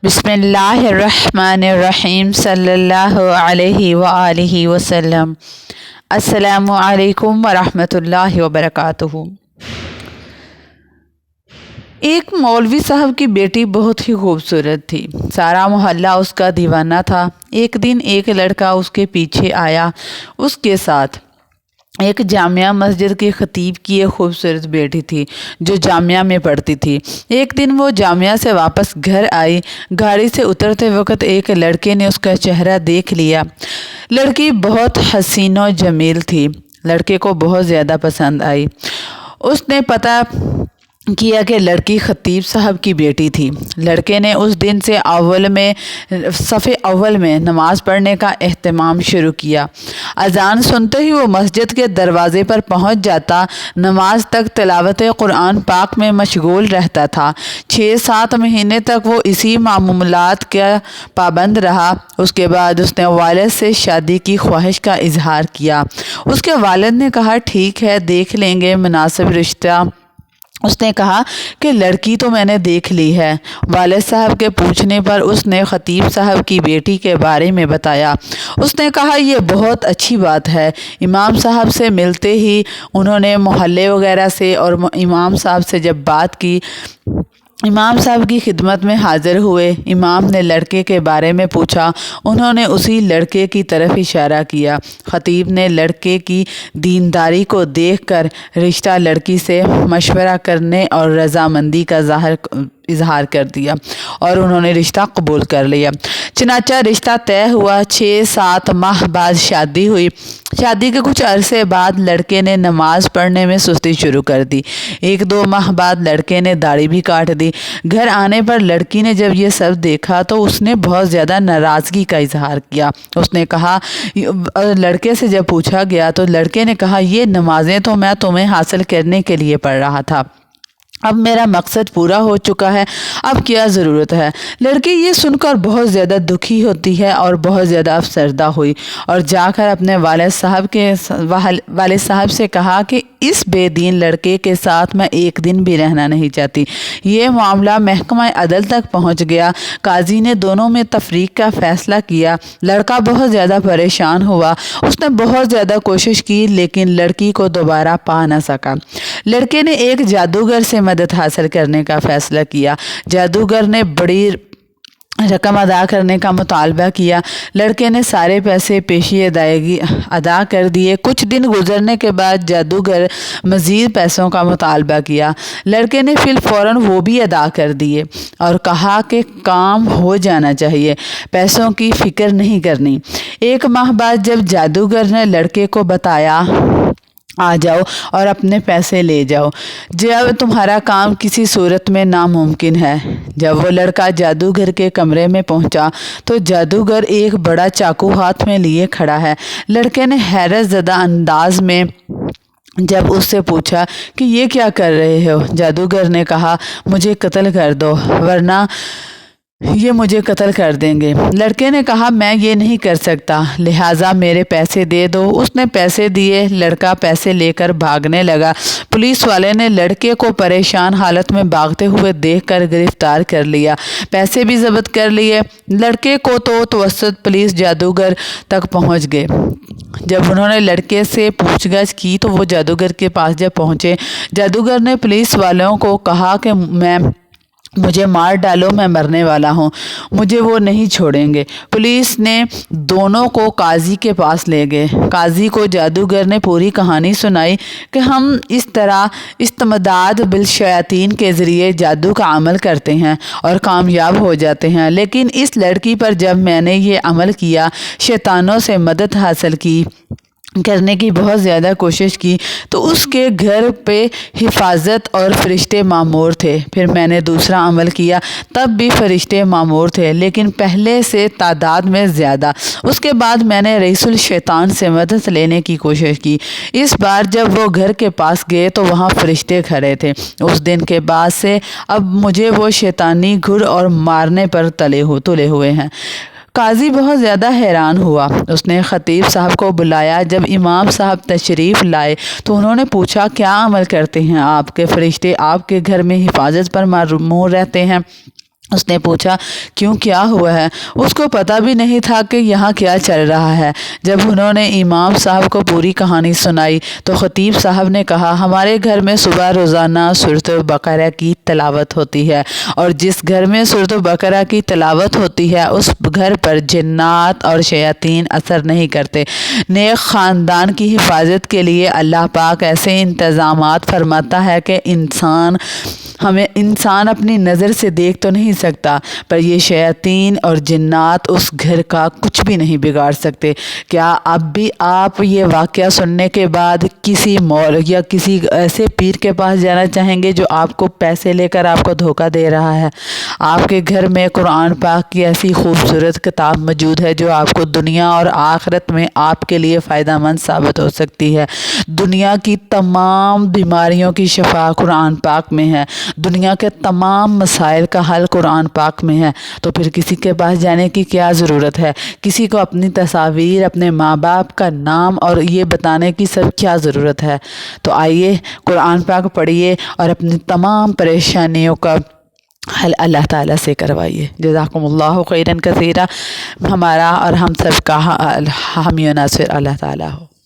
بسم اللہ الرحمن الرحیم صلی اللہ علیہ وآلہ وسلم۔ السلام علیکم ورحمۃ اللہ وبرکاتہ۔ ایک مولوی صاحب کی بیٹی بہت ہی خوبصورت تھی، سارا محلہ اس کا دیوانہ تھا۔ ایک دن ایک لڑکا اس کے پیچھے آیا، اس کے ساتھ ایک جامعہ مسجد کے خطیب کی ایک خوبصورت بیٹی تھی جو جامعہ میں پڑھتی تھی۔ ایک دن وہ جامعہ سے واپس گھر آئی، گاڑی سے اترتے وقت ایک لڑکے نے اس کا چہرہ دیکھ لیا۔ لڑکی بہت حسین و جمیل تھی، لڑکے کو بہت زیادہ پسند آئی۔ اس نے پتہ کیا کہ لڑکی خطیب صاحب کی بیٹی تھی۔ لڑکے نے اس دن سے صف اول میں نماز پڑھنے کا اہتمام شروع کیا۔ اذان سنتے ہی وہ مسجد کے دروازے پر پہنچ جاتا، نماز تک تلاوت قرآن پاک میں مشغول رہتا تھا۔ 6-7 مہینے تک وہ اسی معمولات کا پابند رہا۔ اس کے بعد اس نے والد سے شادی کی خواہش کا اظہار کیا۔ اس کے والد نے کہا ٹھیک ہے، دیکھ لیں گے مناسب رشتہ۔ اس نے کہا کہ لڑکی تو میں نے دیکھ لی ہے۔ والد صاحب کے پوچھنے پر اس نے خطیب صاحب کی بیٹی کے بارے میں بتایا۔ اس نے کہا یہ بہت اچھی بات ہے۔ امام صاحب سے ملتے ہی انہوں نے محلے وغیرہ سے اور امام صاحب سے جب بات کی، امام صاحب کی خدمت میں حاضر ہوئے۔ امام نے لڑکے کے بارے میں پوچھا، انہوں نے اسی لڑکے کی طرف اشارہ کیا۔ خطیب نے لڑکے کی دینداری کو دیکھ کر رشتہ لڑکی سے مشورہ کرنے اور رضامندی کا اظہار کر دیا اور انہوں نے رشتہ قبول کر لیا۔ چنانچہ رشتہ طے ہوا۔ 6-7 ماہ بعد شادی ہوئی۔ شادی کے کچھ عرصے بعد لڑکے نے نماز پڑھنے میں سستی شروع کر دی۔ 1-2 ماہ بعد لڑکے نے داڑھی بھی کاٹ دی۔ گھر آنے پر لڑکی نے جب یہ سب دیکھا تو اس نے بہت زیادہ ناراضگی کا اظہار کیا۔ اس نے کہا، لڑکے سے جب پوچھا گیا تو لڑکے نے کہا یہ نمازیں تو میں تمہیں حاصل کرنے کے لیے پڑھ رہا تھا، اب میرا مقصد پورا ہو چکا ہے، اب کیا ضرورت ہے؟ لڑکی یہ سن کر بہت زیادہ دکھی ہوتی ہے اور بہت زیادہ افسردہ ہوئی اور جا کر اپنے والد صاحب سے کہا کہ اس بے دین لڑکے کے ساتھ میں ایک دن بھی رہنا نہیں چاہتی۔ یہ معاملہ محکمہ عدل تک پہنچ گیا۔ قاضی نے دونوں میں تفریق کا فیصلہ کیا۔ لڑکا بہت زیادہ پریشان ہوا، اس نے بہت زیادہ کوشش کی لیکن لڑکی کو دوبارہ پا نہ سکا۔ لڑکے نے ایک جادوگر سے مدد حاصل کرنے کا فیصلہ کیا۔ جادوگر نے بڑی رقم ادا کرنے کا مطالبہ کیا۔ لڑکے نے سارے پیسے پیشی ادائیگی ادا کر دیے۔ کچھ دن گزرنے کے بعد جادوگر مزید پیسوں کا مطالبہ کیا۔ لڑکے نے فی الفوراً وہ بھی ادا کر دیے اور کہا کہ کام ہو جانا چاہیے، پیسوں کی فکر نہیں کرنی۔ 1 ماہ بعد جب جادوگر نے لڑکے کو بتایا آ جاؤ اور اپنے پیسے لے جاؤ، جب تمہارا کام کسی صورت میں ناممکن ہے۔ جب وہ لڑکا جادوگر کے کمرے میں پہنچا تو جادوگر ایک بڑا چاقو ہاتھ میں لیے کھڑا ہے۔ لڑکے نے حیرت زدہ انداز میں جب اس سے پوچھا کہ یہ کیا کر رہے ہو؟ جادوگر نے کہا مجھے قتل کر دو ورنہ یہ مجھے قتل کر دیں گے۔ لڑکے نے کہا میں یہ نہیں کر سکتا، لہٰذا میرے پیسے دے دو۔ اس نے پیسے دیے۔ لڑکا پیسے لے کر بھاگنے لگا۔ پولیس والے نے لڑکے کو پریشان حالت میں بھاگتے ہوئے دیکھ کر گرفتار کر لیا، پیسے بھی ضبط کر لیے۔ لڑکے کو تو توسط پولیس جادوگر تک پہنچ گئے۔ جب انہوں نے لڑکے سے پوچھ گچھ کی تو وہ جادوگر کے پاس جب پہنچے، جادوگر نے پولیس والوں کو کہا کہ مجھے مار ڈالو، میں مرنے والا ہوں، مجھے وہ نہیں چھوڑیں گے۔ پولیس نے دونوں کو قاضی کے پاس لے گئے۔ قاضی کو جادوگر نے پوری کہانی سنائی کہ ہم اس طرح استمداد بالشیاطین کے ذریعے جادو کا عمل کرتے ہیں اور کامیاب ہو جاتے ہیں، لیکن اس لڑکی پر جب میں نے یہ عمل کیا، شیطانوں سے مدد حاصل کرنے کی بہت زیادہ کوشش کی تو اس کے گھر پہ حفاظت اور فرشتے مامور تھے۔ پھر میں نے دوسرا عمل کیا، تب بھی فرشتے مامور تھے لیکن پہلے سے تعداد میں زیادہ۔ اس کے بعد میں نے رئیس الشیطان سے مدد لینے کی کوشش کی۔ اس بار جب وہ گھر کے پاس گئے تو وہاں فرشتے کھڑے تھے۔ اس دن کے بعد سے اب مجھے وہ شیطانی گھر اور مارنے پر تلے ہوئے ہیں۔ قاضی بہت زیادہ حیران ہوا۔ اس نے خطیب صاحب کو بلایا۔ جب امام صاحب تشریف لائے تو انہوں نے پوچھا، کیا عمل کرتے ہیں آپ کے فرشتے آپ کے گھر میں حفاظت پر معمور رہتے ہیں؟ اس نے پوچھا، کیوں، کیا ہوا ہے؟ اس کو پتہ بھی نہیں تھا کہ یہاں کیا چل رہا ہے۔ جب انہوں نے امام صاحب کو پوری کہانی سنائی تو خطیب صاحب نے کہا، ہمارے گھر میں صبح روزانہ سورۃ البقرہ کی تلاوت ہوتی ہے، اور جس گھر میں سورۃ البقرہ کی تلاوت ہوتی ہے اس گھر پر جنات اور شیاطین اثر نہیں کرتے۔ نیک خاندان کی حفاظت کے لیے اللہ پاک ایسے انتظامات فرماتا ہے کہ انسان اپنی نظر سے دیکھ تو نہیں سکتا، پر یہ شیاطین اور جنات اس گھر کا کچھ بھی نہیں بگاڑ سکتے۔ کیا اب بھی آپ یہ واقعہ سننے کے بعد کسی مول یا کسی ایسے پیر کے پاس جانا چاہیں گے جو آپ کو پیسے لے کر آپ کو دھوکہ دے رہا ہے؟ آپ کے گھر میں قرآن پاک کی ایسی خوبصورت کتاب موجود ہے جو آپ کو دنیا اور آخرت میں آپ کے لیے فائدہ مند ثابت ہو سکتی ہے۔ دنیا کی تمام بیماریوں کی شفا قرآن پاک میں ہے، دنیا کے تمام مسائل کا حل قرآن پاک میں ہے، تو پھر کسی کے پاس جانے کی کیا ضرورت ہے؟ کسی کو اپنی تصاویر، اپنے ماں باپ کا نام اور یہ بتانے کی سب کیا ضرورت ہے؟ تو آئیے قرآن پاک پڑھیے اور اپنی تمام پریشانیوں کا حل اللہ تعالیٰ سے کروائیے۔ جزاکم اللہ خیراً کثیرا۔ ہمارا اور ہم سب کا حامی و ناصر اللہ تعالیٰ ہو۔